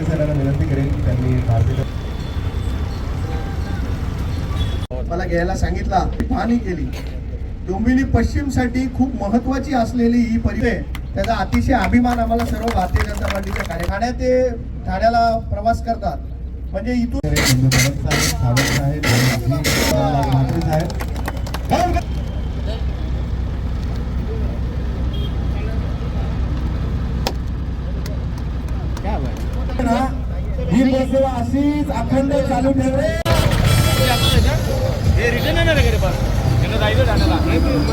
ठाकरे साहेबांना विनंती करेन की त्यांनी भारतीय मला घ्यायला सांगितला, पाहणी केली। डोंबिवली पश्चिम साठी खूप महत्त्वाची असलेली ही परिवे, त्याचा अतिशय अभिमान आम्हाला सर्व भारतीय जनता पार्टीच्या कार्यकर्त्यांना। ते ठाण्याला प्रवास करतात म्हणजे इथून ही बससेवा अशीच अखंड चालू ठेवणे। हे रिटर्न येणार आहे का रे? जायचं ठाण्याला एक मिनिट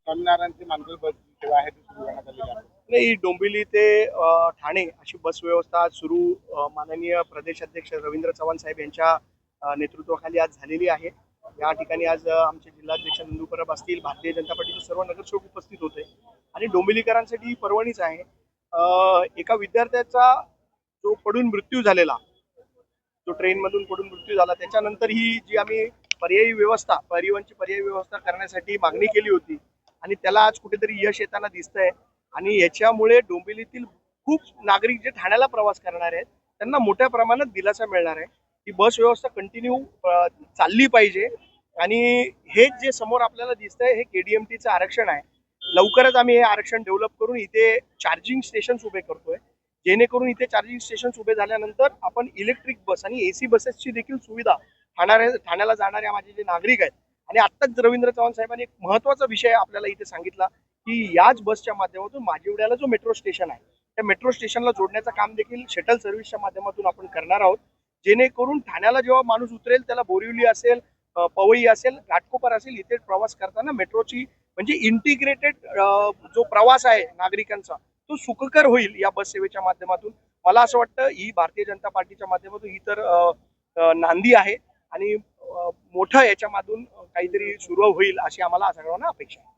स्वामीनारायणची मानकरी बस सेवा आहे ती सुरू करण्यात आलेली आहे। नाही, डोंबिवली ते ठाणे अशी बस व्यवस्था सुरू माननीय प्रदेश अध्यक्ष रवींद्र चव्हाण साहेब यांच्या नेतृत्वाखाली आज झालेली आहे। या ठिकाणी आज आमचे जिल्हाध्यक्ष नंदू परब असतील, भारतीय जनता पार्टीचे सर्व नगरसेवक उपस्थित होते आणि डोंबिवलीकरांसाठी ही पर्वणीच आहे। एका विद्यार्थ्याचा जो पडून मृत्यू झालेला, जो ट्रेनमधून पडून मृत्यू झाला, त्याच्यानंतर ही जी आम्ही पर्यायी व्यवस्था, परिवहनची पर्यायी व्यवस्था करण्यासाठी मागणी केली होती आणि त्याला आज कुठेतरी यश येताना दिसतंय आणि याच्यामुळे डोंबिवलीतील खूप नागरिक जे ठाण्याला प्रवास करणार आहेत त्यांना मोठ्या प्रमाणात दिलासा मिळणार आहे। ही बस व्यवस्था कंटिन्यू चालली पाहिजे आणि हे जे समोर आपल्याला दिसतंय हे केडीएमटीचं आरक्षण आहे। लवकरच आम्ही हे आरक्षण डेव्हलप करून इथे चार्जिंग स्टेशन्स उभे करतोय, जेणेकरून इथे चार्जिंग स्टेशन्स उभे झाल्यानंतर आपण इलेक्ट्रिक बस आणि एसी बसेसची देखील सुविधा ठाण्याला जाणाऱ्या माझे जे नागरिक आहेत। आणि आत्ताच रवींद्र चव्हाण साहेबांनी एक महत्त्वाचा विषय आपल्याला इथे सांगितला की याच बसच्या माध्यमातून माजिवड्याला जो मेट्रो स्टेशन आहे त्या मेट्रो स्टेशनला जोडण्याचं काम देखील शटल सर्व्हिसच्या माध्यमातून आपण करणार आहोत, जेणेकरून ठाण्याला जेव्हा माणूस उतरेल त्याला बोरिवली असेल, पवई असेल, घाटकोपर असेल, इथे प्रवास करताना मेट्रोची म्हणजे इंटिग्रेटेड जो प्रवास आहे नागरिकांचा तो सुखकर होईल या बस सेवेच्या माध्यमातून। मला असं वाटतं ही भारतीय जनता पार्टीच्या माध्यमातून ही तर नांदी आहे आणि मोठं याच्यामधून काहीतरी सुरू होईल अशी आम्हाला सगळ्यांना अपेक्षा आहे।